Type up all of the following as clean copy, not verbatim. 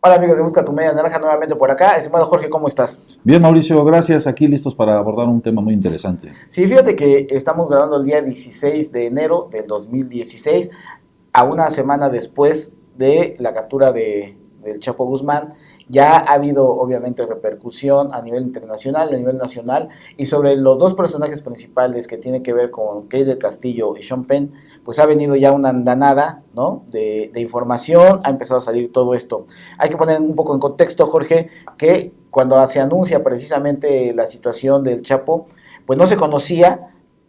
Hola amigos de Busca tu Media Naranja, nuevamente por acá. Estimado Jorge, ¿cómo estás? Bien, Mauricio, gracias. Aquí listos para abordar un tema muy interesante. Sí, fíjate que estamos grabando el día 16 de enero del 2016, a una semana después de la captura del Chapo Guzmán. Ya ha habido obviamente repercusión a nivel internacional, a nivel nacional, y sobre los dos personajes principales que tienen que ver con Kate del Castillo y Sean Penn, pues ha venido ya una andanada, ¿no? de información, ha empezado a salir todo esto. Hay que poner un poco en contexto, Jorge, que cuando se anuncia precisamente la situación del Chapo, pues no se conocía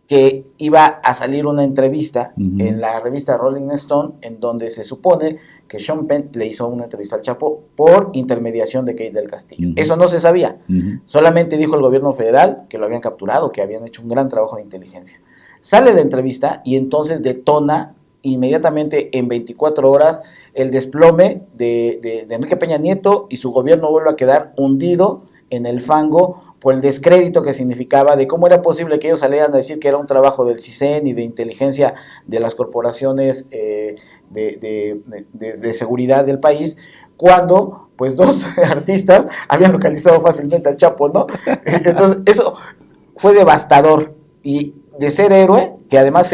que iba a salir una entrevista en Ujú, la revista Rolling Stone, en donde se supone que Sean Penn le hizo una entrevista al Chapo por intermediación de Kate del Castillo. ujú, Eso no se sabía. ujú. Solamente dijo el gobierno federal que lo habían capturado, que habían hecho un gran trabajo de inteligencia. Sale la entrevista y entonces detona inmediatamente en 24 horas el desplome de Enrique Peña Nieto, y su gobierno vuelve a quedar hundido en el fango por el descrédito que significaba de cómo era posible que ellos salieran a decir que era un trabajo del CISEN y de inteligencia de las corporaciones de seguridad del país, cuando pues dos artistas habían localizado fácilmente al Chapo, ¿no? Entonces eso fue devastador, y de ser héroe, que además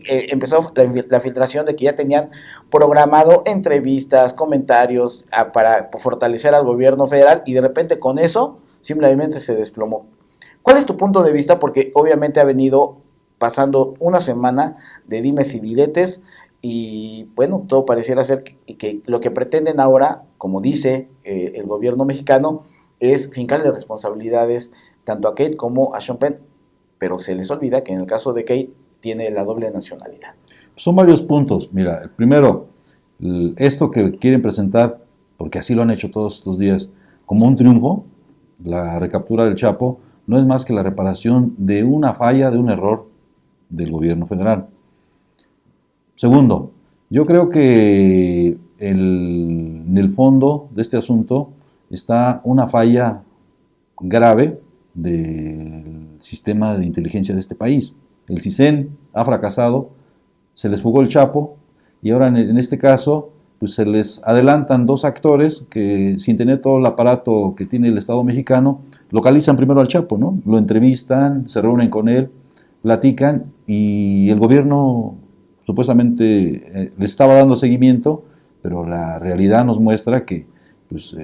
empezó la filtración de que ya tenían programado entrevistas, comentarios para fortalecer al gobierno federal, y de repente con eso simplemente se desplomó. ¿Cuál es tu punto de vista? Porque obviamente ha venido pasando una semana de dimes y diretes, y bueno, todo pareciera ser que lo que pretenden ahora, como dice el gobierno mexicano, es fincarle responsabilidades tanto a Kate como a Sean Penn, pero se les olvida que en el caso de Kate tiene la doble nacionalidad. Son varios puntos. Mira, el primero, esto que quieren presentar, porque así lo han hecho todos estos días, como un triunfo, la recaptura del Chapo, no es más que la reparación de una falla, de un error del gobierno federal. Segundo, yo creo que en el fondo de este asunto está una falla grave del sistema de inteligencia de este país. El CISEN ha fracasado, se les fugó el Chapo y ahora en este caso pues se les adelantan dos actores que sin tener todo el aparato que tiene el Estado mexicano localizan primero al Chapo, ¿no? Lo entrevistan, se reúnen con él, platican y el gobierno supuestamente le estaba dando seguimiento, pero la realidad nos muestra que pues,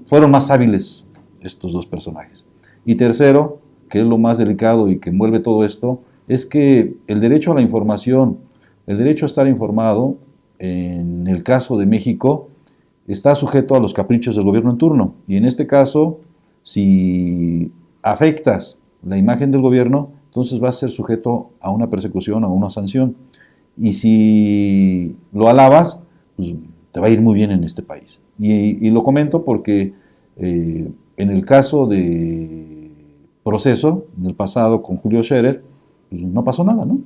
fueron más hábiles estos dos personajes. Y tercero, que es lo más delicado y que envuelve todo esto, es que el derecho a la información, el derecho a estar informado, en el caso de México, está sujeto a los caprichos del gobierno en turno. Y en este caso, si afectas la imagen del gobierno, entonces va a ser sujeto a una persecución, a una sanción. Y si lo alabas, pues te va a ir muy bien en este país. Y lo comento porque en el caso de Proceso, en el pasado con Julio Scherer, pues no pasó nada, ¿no?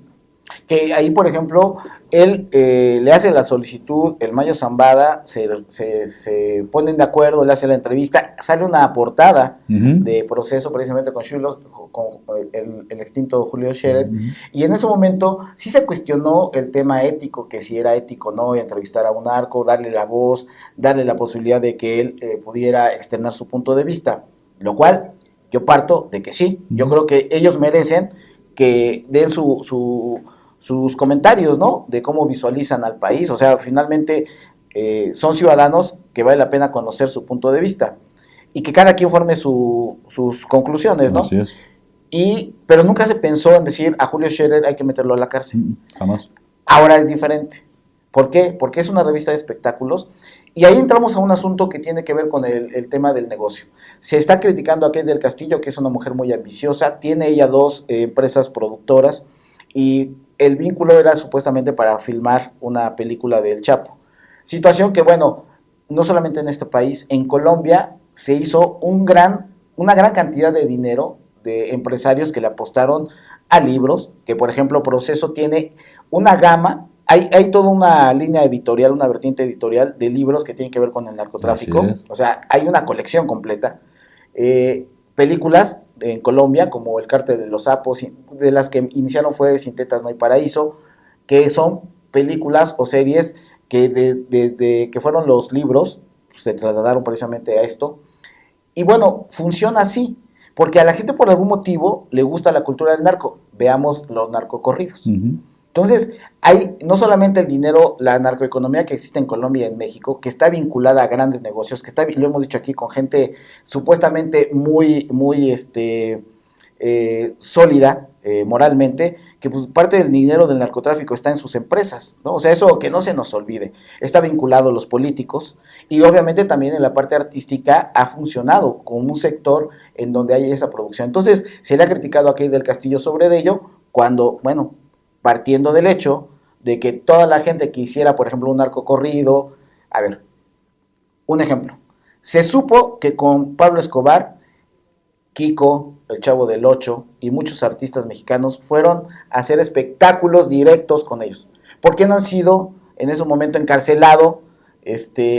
Que ahí, por ejemplo, él le hace la solicitud, el Mayo Zambada, se ponen de acuerdo, le hace la entrevista, sale una portada Uh -huh. de Proceso precisamente con el extinto Julio Uh Scherer, -huh. y en ese momento sí se cuestionó el tema ético, que si era ético o no entrevistar a un narco, darle la voz, darle la posibilidad de que él pudiera externar su punto de vista, lo cual yo parto de que sí, Uh yo -huh. creo que ellos merecen que den sus comentarios, ¿no? De cómo visualizan al país. O sea, finalmente son ciudadanos que vale la pena conocer su punto de vista, y que cada quien forme sus conclusiones, ¿no? Así es. Pero nunca se pensó en decir a Julio Scherer hay que meterlo a la cárcel. Jamás. Ahora es diferente. ¿Por qué? Porque es una revista de espectáculos, y ahí entramos a un asunto que tiene que ver con el tema del negocio. Se está criticando a Kate del Castillo, que es una mujer muy ambiciosa, tiene ella dos empresas productoras, y el vínculo era supuestamente para filmar una película del Chapo. Situación que, bueno, no solamente en este país, en Colombia se hizo una gran cantidad de dinero de empresarios que le apostaron a libros, que por ejemplo Proceso tiene una gama, hay toda una línea editorial, una vertiente editorial de libros que tienen que ver con el Así narcotráfico, es. o sea, hay una colección completa. Películas en Colombia, como El Cártel de los Sapos, de las que iniciaron fue Sin Tetas No Hay Paraíso, que son películas o series que, que fueron los libros se trasladaron precisamente a esto. Y bueno, funciona así, porque a la gente por algún motivo le gusta la cultura del narco. Veamos los narcocorridos. Entonces, hay no solamente el dinero, la narcoeconomía que existe en Colombia y en México, que está vinculada a grandes negocios, que está, lo hemos dicho aquí, con gente supuestamente muy sólida moralmente, que pues parte del dinero del narcotráfico está en sus empresas, ¿no? O sea, eso que no se nos olvide. Está vinculado a los políticos y obviamente también en la parte artística ha funcionado como un sector en donde hay esa producción. Entonces, se le ha criticado a Key del Castillo sobre ello, cuando, bueno, partiendo del hecho de que toda la gente que hiciera, por ejemplo, un narcocorrido, a ver, un ejemplo, se supo que con Pablo Escobar, Kiko, el Chavo del Ocho y muchos artistas mexicanos fueron a hacer espectáculos directos con ellos. ¿Por qué no han sido en ese momento encarcelado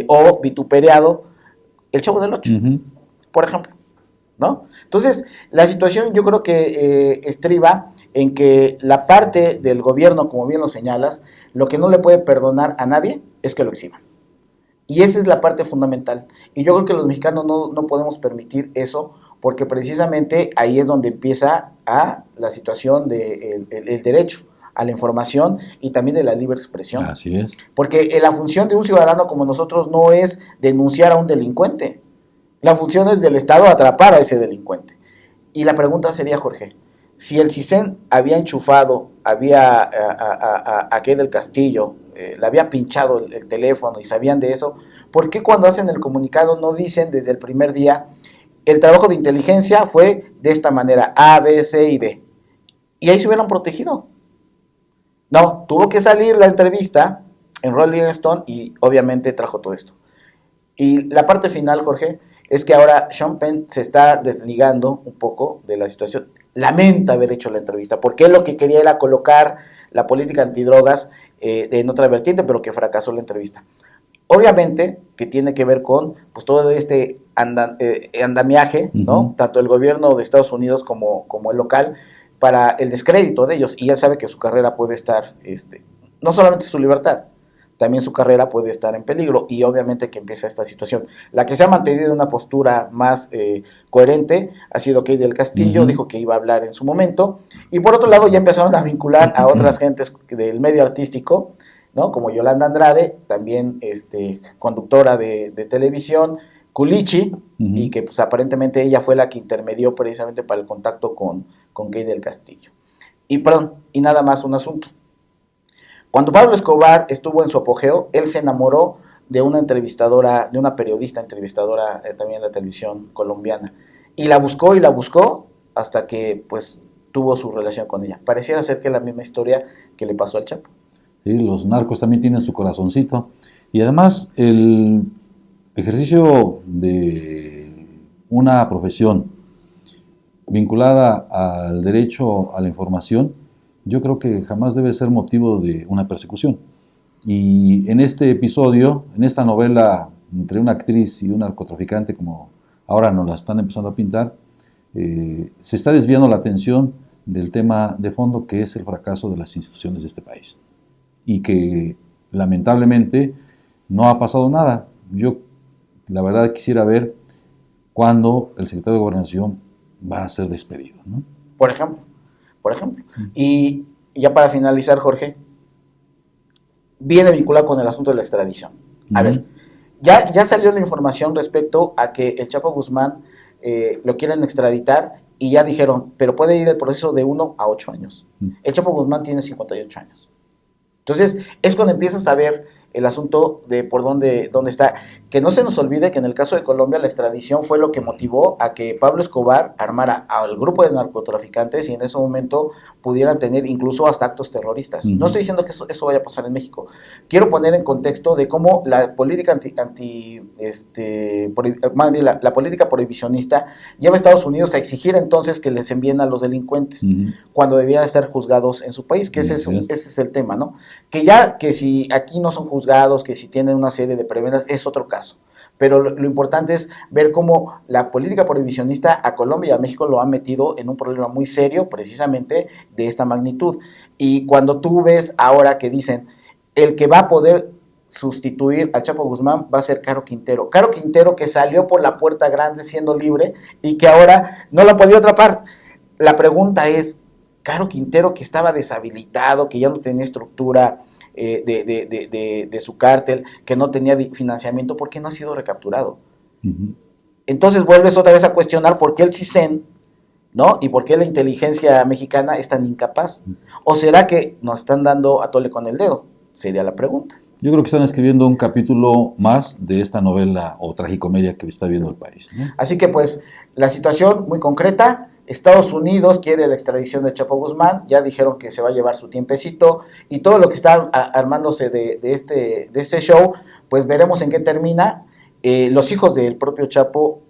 o vituperiado el Chavo del Ocho, por ejemplo? ¿No? Entonces, la situación yo creo que estriba en que la parte del gobierno, como bien lo señalas, lo que no le puede perdonar a nadie es que lo exhiban. Y esa es la parte fundamental. Y yo creo que los mexicanos no podemos permitir eso, porque precisamente ahí es donde empieza la situación del derecho a la información y también de la libre expresión. Así es. Porque la función de un ciudadano como nosotros no es denunciar a un delincuente. La función es del Estado atrapar a ese delincuente. Y la pregunta sería, Jorge, si el CISEN había enchufado, a Key del Castillo, le había pinchado el teléfono y sabían de eso, ¿por qué cuando hacen el comunicado no dicen desde el primer día, el trabajo de inteligencia fue de esta manera, A, B, C y D? Y ahí se hubieran protegido. No, tuvo que salir la entrevista en Rolling Stone y obviamente trajo todo esto. Y la parte final, Jorge, es que ahora Sean Penn se está desligando un poco de la situación. Lamenta haber hecho la entrevista, porque él lo que quería era colocar la política antidrogas en otra vertiente, pero que fracasó la entrevista. Obviamente que tiene que ver con pues, todo este andamiaje, ¿no? Tanto el gobierno de Estados Unidos como el local, para el descrédito de ellos. Y él sabe que su carrera puede estar, no solamente su libertad, también su carrera puede estar en peligro y obviamente que empieza esta situación. La que se ha mantenido en una postura más coherente ha sido Key del Castillo, dijo que iba a hablar en su momento, y por otro lado ya empezaron a vincular a otras gentes del medio artístico, ¿no? Como Yolanda Andrade, también conductora de televisión, Culichi, y que pues aparentemente ella fue la que intermedió precisamente para el contacto con Key del Castillo. Y perdón, y nada más un asunto. Cuando Pablo Escobar estuvo en su apogeo, él se enamoró de una entrevistadora, de una periodista entrevistadora también en la televisión colombiana. Y la buscó hasta que pues tuvo su relación con ella. Pareciera ser que es la misma historia que le pasó al Chapo. Sí, los narcos también tienen su corazoncito. Y además el ejercicio de una profesión vinculada al derecho a la información, yo creo que jamás debe ser motivo de una persecución. Y en este episodio, en esta novela entre una actriz y un narcotraficante, como ahora nos la están empezando a pintar, se está desviando la atención del tema de fondo, que es el fracaso de las instituciones de este país. Y que lamentablemente no ha pasado nada. Yo la verdad quisiera ver cuándo el secretario de Gobernación va a ser despedido, ¿no? Por ejemplo. Y ya para finalizar, Jorge, viene vinculado con el asunto de la extradición. A ver, ya salió la información respecto a que el Chapo Guzmán lo quieren extraditar y ya dijeron, pero puede ir el proceso de 1 a 8 años. El Chapo Guzmán tiene 58 años. Entonces, es cuando empiezas a ver el asunto de por dónde está. Que no se nos olvide que en el caso de Colombia la extradición fue lo que motivó a que Pablo Escobar armara al grupo de narcotraficantes y en ese momento pudieran tener incluso hasta actos terroristas. No estoy diciendo que eso vaya a pasar en México. Quiero poner en contexto de cómo la política la política prohibicionista lleva a Estados Unidos a exigir entonces que les envíen a los delincuentes cuando debían estar juzgados en su país, que ese es el tema, ¿no? Que si aquí no son juzgados, que si tienen una serie de prebendas, es otro caso. Pero lo importante es ver cómo la política prohibicionista a Colombia y a México lo ha metido en un problema muy serio, precisamente de esta magnitud. Y cuando tú ves ahora que dicen, el que va a poder sustituir al Chapo Guzmán va a ser Caro Quintero. Caro Quintero, que salió por la puerta grande siendo libre y que ahora no la ha podido atrapar. La pregunta es, Caro Quintero, que estaba deshabilitado, que ya no tenía estructura de su cártel, que no tenía financiamiento, ¿por qué no ha sido recapturado? Uh-huh. Entonces vuelves otra vez a cuestionar por qué el CISEN, ¿no? Y por qué la inteligencia mexicana es tan incapaz. ¿O será que nos están dando a tole con el dedo? Sería la pregunta. Yo creo que están escribiendo un capítulo más de esta novela o tragicomedia que está viendo el país, ¿no? Así que pues la situación muy concreta. Estados Unidos quiere la extradición de Chapo Guzmán, ya dijeron que se va a llevar su tiempecito, y todo lo que está armándose de este show, pues veremos en qué termina. Los hijos del propio Chapo,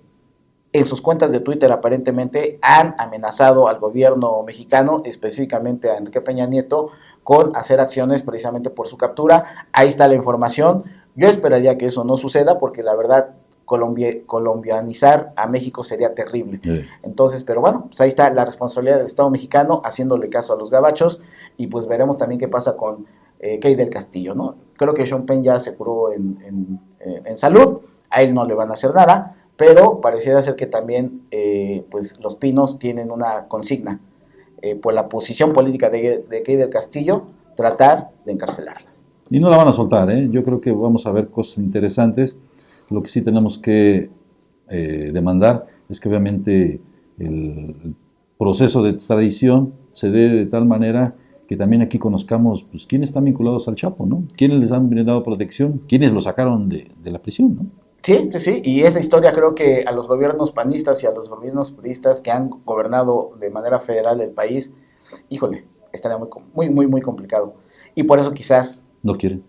en sus cuentas de Twitter aparentemente, han amenazado al gobierno mexicano, específicamente a Enrique Peña Nieto, con hacer acciones precisamente por su captura. Ahí está la información. Yo esperaría que eso no suceda, porque la verdad, colombianizar a México sería terrible. Sí. Entonces, pero bueno, pues ahí está la responsabilidad del Estado mexicano haciéndole caso a los gabachos, y pues veremos también qué pasa con Key del Castillo, ¿no? Creo que Sean Penn ya se curó en salud, a él no le van a hacer nada, pero pareciera ser que también pues los Pinos tienen una consigna por la posición política de Key del Castillo, tratar de encarcelarla. Y no la van a soltar, ¿eh? Yo creo que vamos a ver cosas interesantes. Lo que sí tenemos que demandar es que obviamente el proceso de extradición se dé de tal manera que también aquí conozcamos pues, quiénes están vinculados al Chapo, ¿no? Quiénes les han brindado protección, quiénes lo sacaron de la prisión, ¿no? Sí, y esa historia creo que a los gobiernos panistas y a los gobiernos priistas que han gobernado de manera federal el país, híjole, estaría muy complicado. Y por eso quizás no quieren.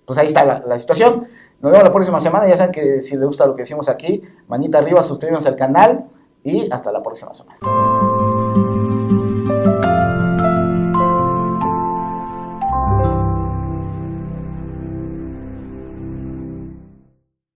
Pues ahí está la situación. Nos vemos la próxima semana. Ya saben que si les gusta lo que decimos aquí, manita arriba, suscríbanse al canal y hasta la próxima semana.